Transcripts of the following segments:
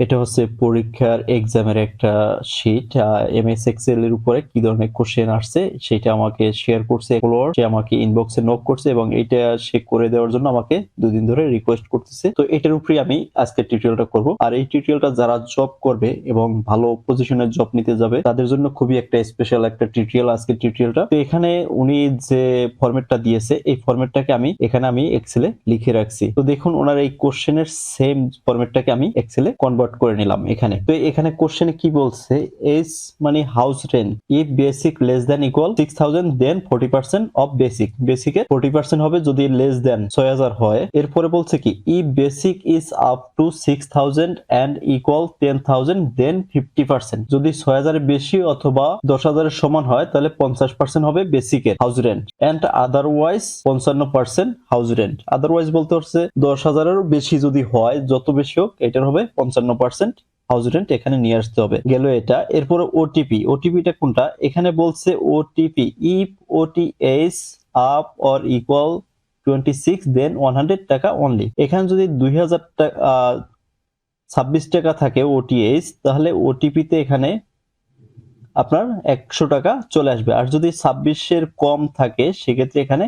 এটা হচ্ছে পরীক্ষার এক্সামের একটা শীট, এমএস এক্সেল এর উপরে কি ধরনের কোশ্চেন আসছে সেটা আমাকে শেয়ার করছে এক্সপ্লোর, সে আমাকে ইনবক্সে নক করছে এবং এটা সে করে দেওয়ার জন্য আমাকে দুদিন ধরে রিকোয়েস্ট করতেছে। তো এটার উপরে আমি আজকে টিউটোরিয়ালটা করব। আর এই টিউটোরিয়ালটা যারা জব করবে এবং ভালো পজিশনে জব নিতে যাবে তাদের জন্য খুবই একটা স্পেশাল একটা টিউটোরিয়াল আজকে টিউটোরিয়ালটা। তো এখানে উনি যে ফরম্যাটটা দিয়েছে এই ফরম্যাটটাকে আমি এখানে এক্সেলে লিখে রাখছি। তো দেখুন ওনার এই কোশ্চেনের সেম ফরম্যাটটাকে আমি এক্সেলে কনভার্ট করে নিলাম এখানে। তো এখানে কোশ্চেনে কি বলছে, এস মানে house rent if basic less than equal 6000 then 40% of basic, বেসিকের 40% হবে যদি লেস দ্যান 6000 হয়। এরপরে বলছে কি if basic is up to 6000 and equal 10000 then 50%, যদি 6000 এর বেশি অথবা 10000 এর সমান হয় তাহলে 50% হবে বেসিকের house rent and otherwise 55% house rent. Otherwise বলতে হচ্ছে 10,000 এরও বেশি যদি হয়, যত বেশি হোক এটার হবে 55% হাউস রেন্ট এখানে নিয়ে আসতে হবে। গেল এটা। এরপরে ওটিপি, ওটিপিটা কোনটা এখানে বলছে OTP if OTS up or equal 26 দেন 100 টাকা অনলি। এখানে যদি 2000 টাকা 26 টাকা থাকে ওটিএস, তাহলে ওটিপিতে এখানে আপনার 100 টাকা চলে আসবে। আর যদি 26-এর কম থাকে সেক্ষেত্রে এখানে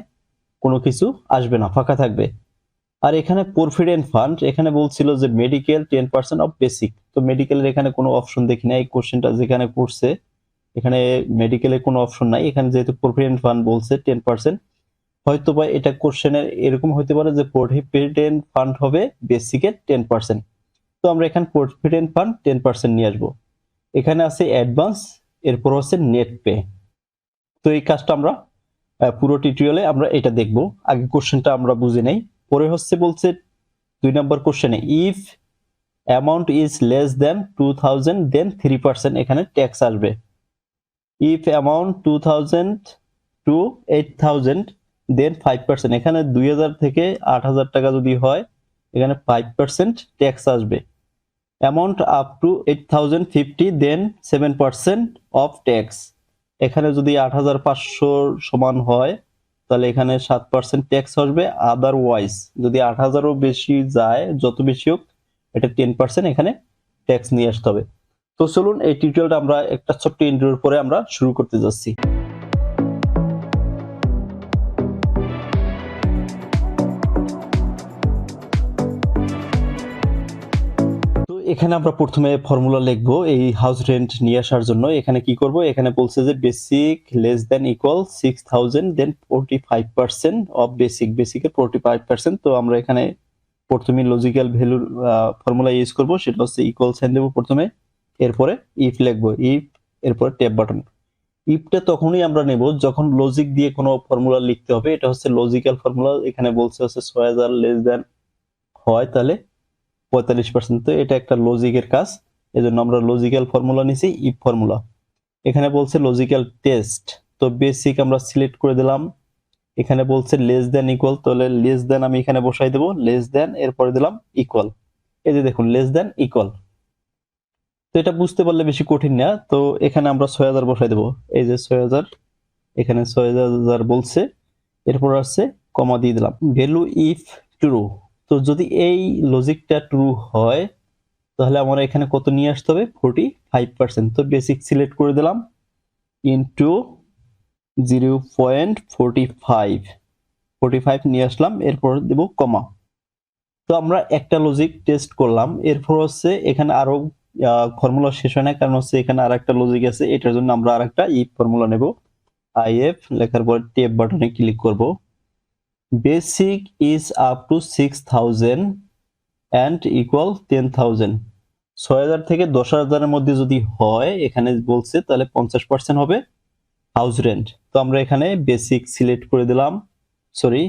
কোনো কিছু আসবে না, ফাঁকা থাকবে। আর এখানে প্রভিডেন্ট ফান্ড এখানে বলছিল যে মেডিকেল 10% অফ বেসিক, তো মেডিকেলের এখানে কোনো অপশন দেখি না। এই কোশ্চেনটা যেখানে করছে এখানে মেডিকেলের কোনো অপশন নাই। এখানে যেহেতু প্রভিডেন্ট ফান্ড বলছে 10%, হয়তো বা এটা কোশ্চেনের এরকম হতে পারে যে প্রভিডেন্ট ফান্ড হবে বেসিকের 10%। তো আমরা এখানে প্রভিডেন্ট ফান্ড 10% নিয়ে আসবো। এখানে আছে অ্যাডভান্স, এরপর হচ্ছে নেট পে। তো এই কাজটা আমরা পুরো টিউটোরিয়ালে আমরা এটা দেখব। আগে কোশ্চেনটা আমরা বুঝে নেই। পরে হচ্ছে বলছে 2 নম্বর কোশ্চেনে if amount is less than 2000 দেন 3%, এখানে ট্যাক্স আসবে। ইফ অ্যামাউন্ট 2000 টু 8000 দেন 5%, এখানে 2000 থেকে 8000 টাকা যদি হয় এখানে 5% ট্যাক্স আসবে। Amount up to 8050 then 7% of tax, এখানে যদি 8500 সমান হয় তাহলে এখানে 7% ট্যাক্স আসবে। আদারওয়াইজ যদি 8000ও বেশি যায়, যত বেশি হোক এটা 10% এখানে ট্যাক্স নিয়ে আসতে হবে। তো চলুন এই টিউটোরিয়ালটা আমরা একটা ছোট্ট ইন্ট্রোর পরে আমরা শুরু করতে যাচ্ছি। তো এখানে আমরা প্রথমে ফর্মুলা লিখবো এই হাউস রেন্ট নিয়ে আসার জন্য। এখানে কি করব, এখানে বলছে যে basic less than equal 6000 then 45% of basic, বেসিকের 45%। তো আমরা এখানে প্রথমে লজিক্যাল ভ্যালুর ফর্মুলা ইউজ করব, সেটা হচ্ছে ইকুয়াল সাইন দেব প্রথমে, এরপরে ইফ লিখবো, ইফ এরপরে ট্যাব বাটন। ইফটা তখনই আমরা নেব যখন লজিক দিয়ে কোনো ফর্মুলা লিখতে হবে। এটা হচ্ছে লজিক্যাল ফর্মুলা। এখানে বলছে হচ্ছে 6000 লেস দেন হয় তাহলে 45%, তো এটা একটা লজিকের কাজ, এজন্য আমরা লজিক্যাল ফর্মুলা নিছি ইফ ফর্মুলা। এখানে বলছে লজিক্যাল টেস্ট, তো বেসিক আমরা সিলেক্ট করে দিলাম। এখানে বলছে লেস দেন ইকুয়াল, তাহলে লেস দেন আমি এখানে বসাই দেব, লেস দেন এরপরে দিলাম ইকুয়াল। এই যে দেখুন লেস দেন ইকুয়াল। তো এটা বুঝতে পারলে বেশি কঠিন না। তো এখানে আমরা 6000 বসাই দেব, এই যে 6000, এখানে 6000 বলছে, এরপর আসছে কমা দিয়ে দিলাম। ভ্যালু ইফ ট্রু, তো যদি এই লজিকটা ট্রু হয় তাহলে আমরা এখানে কত নিয়ে আসতে হবে, 45%। তো বেসিক সিলেক্ট করে দিলাম ইনটু 0.45 নিয়ে আসলাম, এরপর দেব কমা। তো আমরা একটা লজিক টেস্ট করলাম। এরপর হচ্ছে এখানে আরো ফর্মুলা শেষ হয় না, কারণ হচ্ছে এখানে আরেকটা লজিক আছে, এটার জন্য আমরা আরেকটা ইফ ফর্মুলা নেব। আইএফ লেখার পর ট্যাব বাটনে ক্লিক করব। Basic is up to 6000 and equal 10000, 6000 থেকে 10000 এর মধ্যে যদি হয় এখানে বলছে তাহলে 50% হবে হাউস রেন্ট। তো আমরা এখানে বেসিক সিলেক্ট করে দিলাম। সরি,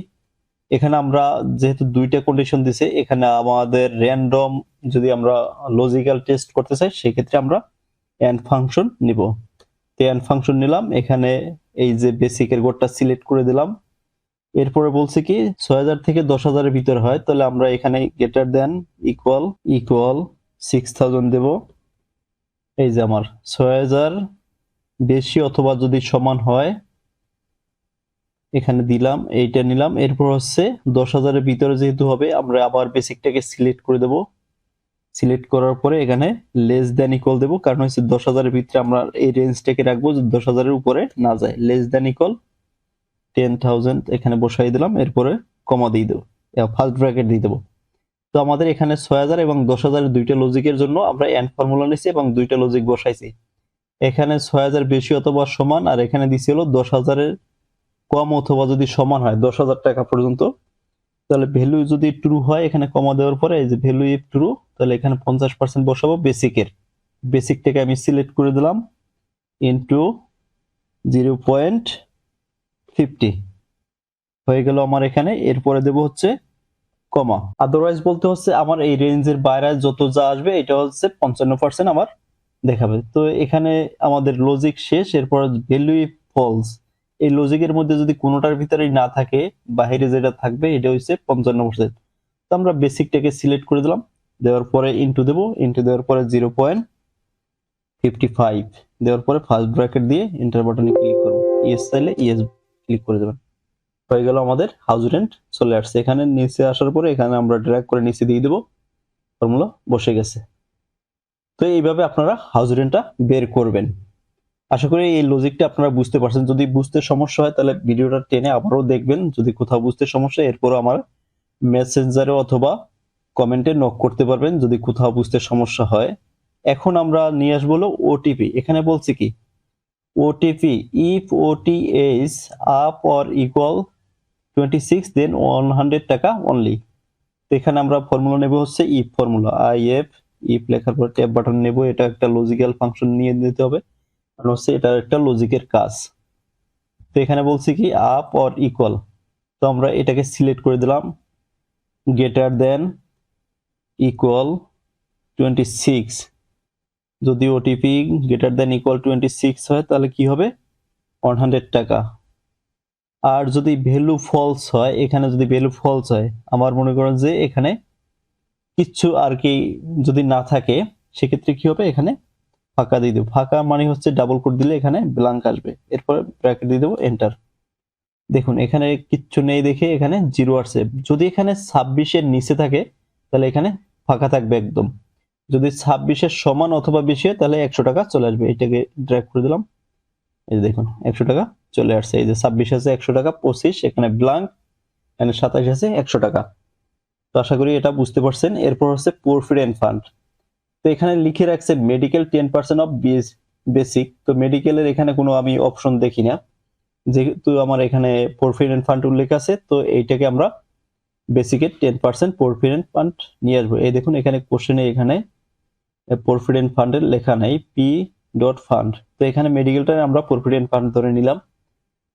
এখানে আমরা যেহেতু দুইটা কন্ডিশন দিছে, এখানে আমাদের র্যান্ডম যদি আমরা লজিক্যাল টেস্ট করতে চাই সেক্ষেত্রে আমরা এন্ড ফাংশন নিব। তো এন্ড ফাংশন নিলাম, এখানে এই যে বেসিকের গোটটা সিলেক্ট করে দিলাম। এরপরে বলছে কি 6000 থেকে 10000 এর ভিতর হয়, তাহলে আমরা এখানে গ্রেটার দেন ইকুয়াল 6000 দেব। এই যে আমার 6000 বেশি অথবা যদি সমান হয় এখানে দিলাম, এইটা নিলাম। এরপর হচ্ছে 10000 এর ভিতরে যেহেতু হবে আমরা আবার বেসিকটাকে সিলেক্ট করে দেব। সিলেক্ট করার পরে এখানে লেস দেন ইকুয়াল দেবো, কারণ হচ্ছে 10,000 এর ভিতরে আমরা এই রেঞ্জটাকে রাখবো যে 10,000 এর উপরে না যায়। লেস দেন ইকুয়াল 10,000 এখানে বসাই দিলাম, এরপরে কমা দিয়ে দেবো, ফার্স্ট ব্র্যাকেট দিয়ে দেবো। তো আমাদের এখানে 6,000 এবং 10,000 দুইটা লজিকের জন্য আমরা এন্ড ফর্মুলা নিছি এবং দুইটা লজিক বসাইছি। এখানে 6,000 বেশি অথবা সমান, আর এখানে দিছি হলো 10,000 এর কম অথবা যদি সমান হয় 10,000 টাকা পর্যন্ত, তাহলে ভ্যালু যদি ট্রু হয় এখানে কমা দেওয়ার পরে এই যে ভ্যালু ইফ ট্রু, তাহলে এখানে 50% বসাবো বেসিকের। বেসিকটাকে আমি সিলেক্ট করে দিলাম ইনটু 0.50 হয়ে গেল আমার এখানে। এরপরে দেব হচ্ছে কমা। আদারওয়াইজ বলতে হচ্ছে আমার এই রেঞ্জের বাইরে যত যা আসবে এটা হচ্ছে 55% আমার দেখাবে। তো এখানে আমাদের লজিক শেষ। এরপর ভ্যালু ইফ ফলস, এই লজিকের মধ্যে যদি কোনোটার ভিতরেই না থাকে, বাইরে যেটা থাকবে এটা হচ্ছে 55%। তো আমরা বেসিকটাকে সিলেক্ট করে দিলাম, দেওয়ার পরে ইনটু দেবো, ইনটু দেওয়ার পরে 0.55 দেওয়ার পরে ফার্স্ট ব্র্যাকেট দিয়ে এন্টার বাটনে ক্লিক করব। ইয়েস চাইলে ইয়েস ক্লিক করে দেবেন। হয়ে গেল আমাদের হাউস রেন্ট চলে আসছে। এখানে নিচে আসার পরে এখানে আমরা ড্র্যাগ করে নিচে দিয়ে দেবো, ফর্মুলা বসে গেছে। তো এইভাবে আপনারা হাউস রেন্টটা বের করবেন। আশা করি এই লজিকটা আপনারা বুঝতে পারছেন। যদি বুঝতে সমস্যা হয় তাহলে ভিডিওটা টেনে আবারও দেখবেন। যদি কোথাও বুঝতে সমস্যা, এরপরও আমার মেসেঞ্জারে অথবা কমেন্টে নক করতে পারবেন যদি কোথাও বুঝতে সমস্যা হয়। এখন আমরা নিয়ে আসবো হলো ওটিপি। এখানে বলছি কি ওটিপি ইফ ওটি ইজ আপ অর ইকুয়াল 26 দেন 100 টাকা অনলি। তো এখানে আমরা ফর্মুলা নেব হচ্ছে ইফ ফর্মুলা, ইফ লেখার পর ট্যাব বাটন নেব। এটা একটা লজিক্যাল ফাংশন নিয়ে নিতে হবে, কারণ হচ্ছে এটা একটা লজিকের কাজ। তো এখানে বলছি কি আপ অর ইকুয়াল, তো আমরা এটাকে সিলেক্ট করে দিলাম গ্রেটার দেন ইকুয়াল 26। যদি ওটিপি গ্রেটার দেন ইকুয়াল 26 হয় তাহলে কি হবে 100 টাকা। আর যদি ভ্যালু ফলস হয়, এখানে যদি ভ্যালু ফলস হয়, আমার মনে করেন যে এখানে কিচ্ছু আর কি যদি না থাকে, সেক্ষেত্রে কি হবে এখানে ফাঁকা দিয়ে দেবো। ফাঁকা মানে হচ্ছে ডাবল কোট দিলে এখানে ব্ল্যাঙ্ক আসবে, এরপর ব্র্যাকেট দিয়ে দেবো এন্টার। দেখুন এখানে কিচ্ছু নেই দেখে এখানে 0 আসছে। যদি এখানে 26-এর নিচে থাকে তাহলে এখানে ফাঁকা থাকবে একদম। যদি 26-এর সমান অথবা বেশি হয় তাহলে 100 টাকা চলে আসবে। এটাকে ড্র্যাগ করে দিলাম, এই যে দেখুন 100 টাকা চলে আসছে। এই যে 26 আছে 100 টাকা, 25 এখানে ব্ল্যাঙ্ক, এখানে 27 আছে 100 টাকা। তো আশা করি এটা বুঝতে পারছেন। এরপর হচ্ছে প্রভিডেন্ট ফান্ড। তো এখানে লিখে রাখছে মেডিকেল 10% অফ বেসিক। তো মেডিকেলের এখানে কোনো আমি অপশন দেখি না, যেহেতু আমার এখানে প্রভিডেন্ট ফান্ড উল্লেখ আছে। তো এইটাকে আমরা বেসিকের 10% প্রভিডেন্ট ফান্ড নিয়ে আসবো। এই দেখুন এখানে কোশ্চেনে এখানে প্রভিডেন্ট ফান্ডের লেখা নাই, পি ডট ফান্ড। তো এখানে মেডিকেলটা আমরা প্রভিডেন্ট ফান্ড ধরে নিলাম।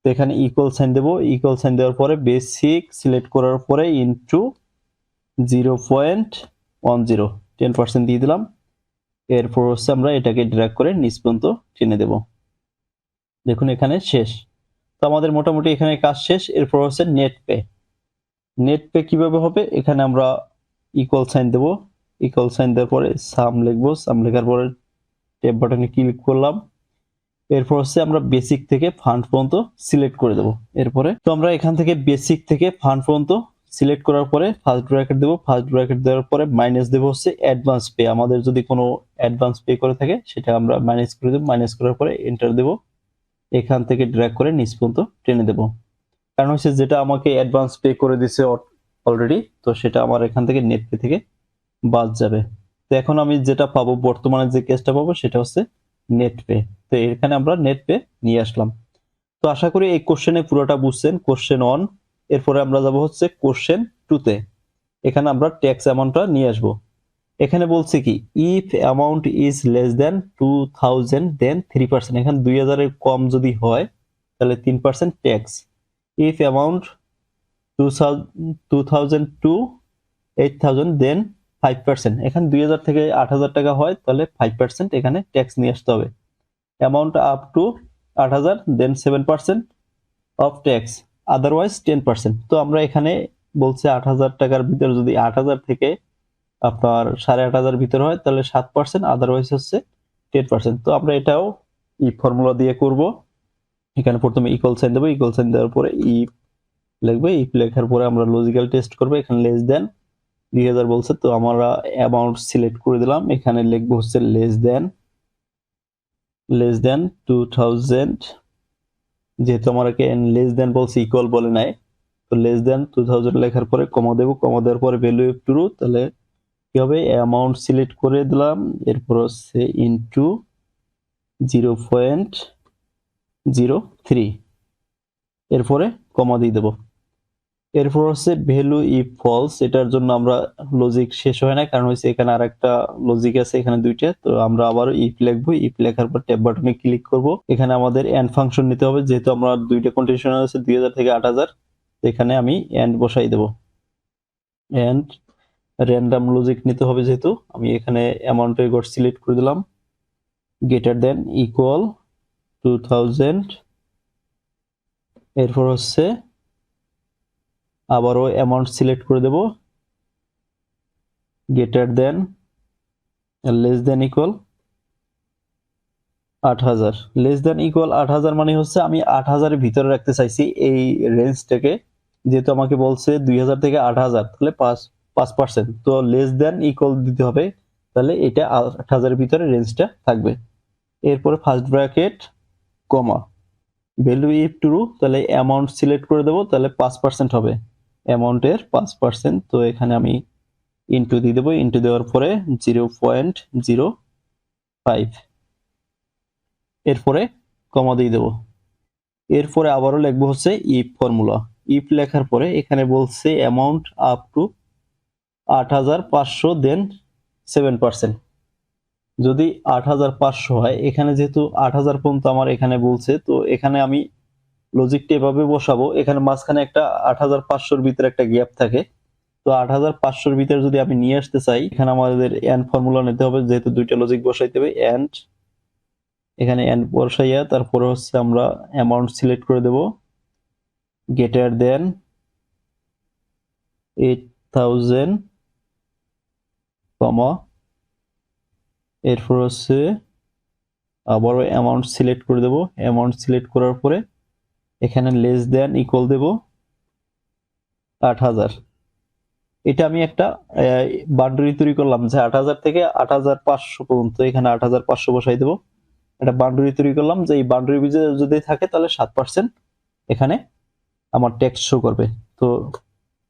তো এখানে ইকুয়াল সাইন দেবো, ইকুয়াল সাইন দেওয়ার পরে বেসিক সিলেক্ট করার পরে ইনটু 0.10 10% দিয়ে দিলাম। এরপর হচ্ছে আমরা এটাকে ড্র্যাগ করে নিচ পর্যন্ত টেনে দেব। দেখুন এখানে শেষ। তো আমাদের মোটামুটি এখানে কাজ শেষ। এরপর হচ্ছে নেট পে। নেট পে কিভাবে হবে, এখানে আমরা ইকুয়াল সাইন দেব, ইকুয়াল সাইন দেওয়ার পরে সাম লিখবো, সাম লেখার পরে ট্যাব বাটনে ক্লিক করলাম। এরপর হচ্ছে আমরা বেসিক থেকে ফান্ড পর্যন্ত সিলেক্ট করে দেব। এরপরে তো আমরা এখান থেকে বেসিক থেকে ফান্ড পর্যন্ত সিলেক্ট করার পরে ফার্স্ট ব্র্যাকেট দেব, ফার্স্ট ব্র্যাকেট দেওয়ার পরে মাইনাস দেব হচ্ছে অ্যাডভান্স পে। আমাদের যদি কোনো অ্যাডভান্স পে করে থাকে সেটা আমরা মাইনাস করে দেব। মাইনাস করার পরে এন্টার দেব, এখান থেকে ড্র্যাগ করে নিচ পর্যন্ত টেনে দেব। কারণ হচ্ছে যেটা আমাকে অ্যাডভান্স পে করে দিছে অলরেডি, তো সেটা আমার এখান থেকে নেট পে থেকে বাদ যাবে। তো এখন আমি যেটা পাবো, বর্তমানে যে কেসটা পাবো সেটা হচ্ছে নেট পে। তো এখানে আমরা নেট পে নিয়ে আসলাম। তো আশা করি এই কোশ্চেনে পুরোটা বুঝছেন, কোশ্চেন 1। এরপরে আমরা যাব হচ্ছে কোশ্চেন 2-তে। এখানে আমরা ট্যাক্স অ্যামাউন্টটা নিয়ে আসব। এখানে বলছে কি if amount is less than 2000 দেন 3%। এখানে 2000 এর কম যদি হয় তাহলে 3% ট্যাক্স। ইফ অ্যামাউন্ট 2000 টু 8000 দেন 5%। এখানে 2000 থেকে 8000 টাকা হয় তাহলে 5% এখানে ট্যাক্স নিয়ে আসতে হবে। Amount up to 8000 then 7% of tax, otherwise 10%। তো আমরা এখানে বলছে 8000 টাকার ভিতরে যদি 8000 থেকে আপনার 8500 ভিতরে হয় তাহলে 7%, আদারওয়াইজ হচ্ছে 10%। তো আমরা এটাও ই ফর্মুলা দিয়ে করব। এখানে প্রথমে ইকুয়াল সাইন দেবো, ইকুয়াল সাইন দেওয়ার পরে ইফ লিখবো, ইফ লেখার পরে আমরা লজিক্যাল টেস্ট করবো। এখানে লেস দেন 2000 বলছে, তো আমরা অ্যামাউন্ট সিলেক্ট করে দিলাম। এখানে লিখবো হচ্ছে লেস দেন 2000, যেহেতু আমাকে লেস দেন বলছে, ইকুয়াল বলে নাই, তো লেস দেন 2000 লেখার পরে কমা দেবো। কমা দেওয়ার পরে ভ্যালু অফ ট্রু, তাহলে কি হবে, অ্যামাউন্ট সিলেক্ট করে দিলাম, এরপর হচ্ছে ইনটু 0.03, এরপরে কমা দিয়ে দেবো। এরপর হচ্ছে ভ্যালু ইফ ফলস, এটার জন্য আমরা লজিক শেষ হয় না, কারণ হচ্ছে এখানে আরেকটা লজিক আছে, এখানে দুইটা, তো আমরা আবারও ইফ লিখবো। ইফ লেখার পর ট্যাব বাটনে ক্লিক করব। এখানে আমাদের এন্ড ফাংশন নিতে হবে, যেহেতু আমরা দুইটা কন্ডিশন আছে 2000 থেকে 8000, এখানে আমি এন্ড বসাই দেব। এন্ড র্যান্ডম লজিক নিতে হবে, যেহেতু আমি এখানে অ্যামাউন্টের গড় সিলেক্ট করে দিলাম, গ্রেটার দেন ইকুয়াল 2000, এরপর হচ্ছে আবারও অ্যামাউন্ট সিলেক্ট করে দেব, greater than less than equal 8000। Less than equal 8000 মানে হচ্ছে আমি 8000 এর ভিতরে রাখতে চাইছি এই রেঞ্জটাকে, যেহেতু আমাকে বলছে 2000 থেকে 8000, তাহলে 5%, তো লেস দেন ইকুয়াল দিতে হবে, তাহলে এটা 8000 এর ভিতরে রেঞ্জটা থাকবে। এরপরে first bracket comma, value if true, তাহলে অ্যামাউন্ট সিলেক্ট করে দেবো, তাহলে 5% হবে, অ্যামাউন্টের 5%, তো এখানে আমি ইনটু দিয়ে দেবো। ইনটু দেওয়ার পরে 0.05, এরপরে কমা দিয়ে দেবো। এরপরে আবারও লিখবো হচ্ছে ইফ ফর্মুলা। ইফ লেখার পরে এখানে বলছে অ্যামাউন্ট আপ টু 8500, দেন 7%। যদি 8500 হয়, এখানে যেহেতু 8000 পর্যন্ত আমার এখানে বলছে, তো এখানে আমি লজিকটা এভাবে বসাবো, এখানে মাঝখানে একটা 8500-র ভিতরে একটা গ্যাপ থাকে, তো 8500-র ভিতরে যদি আমি নিয়ে আসতে চাই, এখানে আমাদের এন্ড ফর্মুলা নিতে হবে, যেহেতু দুইটা লজিক বসাইতে হবে। এন্ড, এখানে এন্ড বসাইয়া তারপরে হচ্ছে আমরা অ্যামাউন্ট সিলেক্ট করে দেব, গ্রেটার দেন 8000, কমা, এরপর হচ্ছে আবারও অ্যামাউন্ট সিলেক্ট করে দেব। অ্যামাউন্ট সিলেক্ট করার পরে এখানে লেস দেন ইকুয়াল দেব 8000। এটা আমি একটা বাউন্ডারি তৈরি করলাম, যে 8000 থেকে 8500 পর্যন্ত, এখানে 8500 বসাই দেব। একটা বাউন্ডারি তৈরি করলাম, যে এই বাউন্ডারির ভিতরে যদি থাকে তাহলে 7% এখানে আমার টেক্সট শো করবে। তো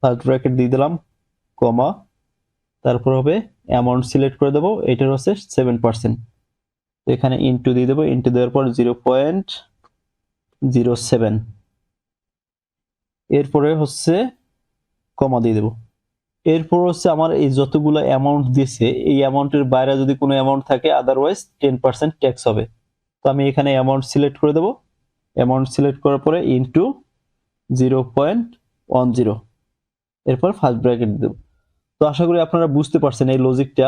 ফার্স্ট ব্র্যাকেট দিয়ে দিলাম, কমা, তারপর হবে অ্যামাউন্ট সিলেক্ট করে দেবো, এটার হচ্ছে 7%, তো এখানে ইনটু দিয়ে দেবো। ইনটু দেওয়ার পর 0.07, এরপরে হচ্ছে কমা দিয়ে দেবো। এরপর হচ্ছে আমার এই যতগুলো অ্যামাউন্ট দিয়েছে, এই অ্যামাউন্টের বাইরে যদি কোনো অ্যামাউন্ট থাকে, আদারওয়াইজ 10% ট্যাক্স হবে। তো আমি এখানে অ্যামাউন্ট সিলেক্ট করে দেবো। অ্যামাউন্ট সিলেক্ট করার পরে ইনটু 0.10, এরপর ফার্স্ট ব্র্যাকেট দেবো। তো আশা করি আপনারা বুঝতে পারছেন এই লজিকটা।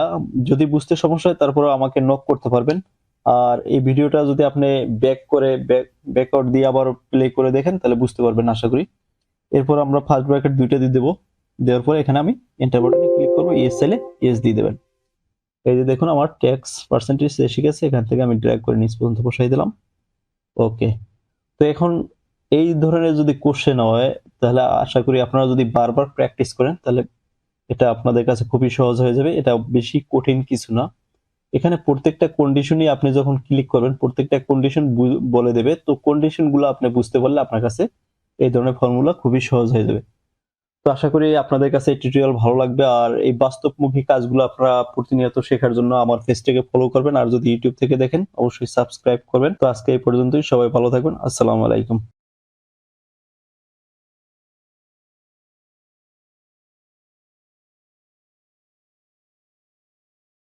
যদি বুঝতে সমস্যা হয়, তারপরে আমাকে নক করতে পারবেন। আর এই ভিডিওটা যদি আপনি ব্যাকআউট দিয়ে আবার প্লে করে দেখেন, তাহলে বুঝতে পারবেন আশা করি। এরপর আমরা ফার্স্ট ব্র্যাকেট দুইটা দিয়ে দেবো। দেওয়ার পরে এখানে আমি এন্টার বাটনে ক্লিক করবো, ইয়েস চাইলে ইয়েস দিয়ে দেবেন। এই যে দেখুন আমার ট্যাক্স পার্সেন্টেজ এসে গেছে, এখান থেকে আমি ড্র্যাগ করে নিচ পর্যন্ত বসাই দিলাম। ওকে, তো এখন এই ধরনের যদি কোশ্চেন হয়, তাহলে আশা করি আপনারা যদি বারবার প্র্যাকটিস করেন, তাহলে এটা আপনাদের কাছে খুবই সহজ হয়ে যাবে। এটা বেশি কঠিন কিছু না। এখানে প্রত্যেকটা কন্ডিশনই আপনি যখন ক্লিক করবেন, প্রত্যেকটা কন্ডিশন বলে দেবে, তো কন্ডিশনগুলো আপনি বুঝতে পারলে আপনার কাছে এই ধরনের ফর্মুলা খুবই সহজ হয়ে যাবে। তো আশা করি আপনাদের কাছে এই টিউটোরিয়াল ভালো লাগবে, আর এই বাস্তবমুখী কাজগুলো আপনারা প্রতিনিয়ত শেখার জন্য আমার পেজটাকে ফলো করবেন, আর যদি ইউটিউব থেকে দেখেন অবশ্যই সাবস্ক্রাইব করবেন। তো আজকে এই পর্যন্তই, সবাই ভালো থাকবেন। আসসালামু আলাইকুম।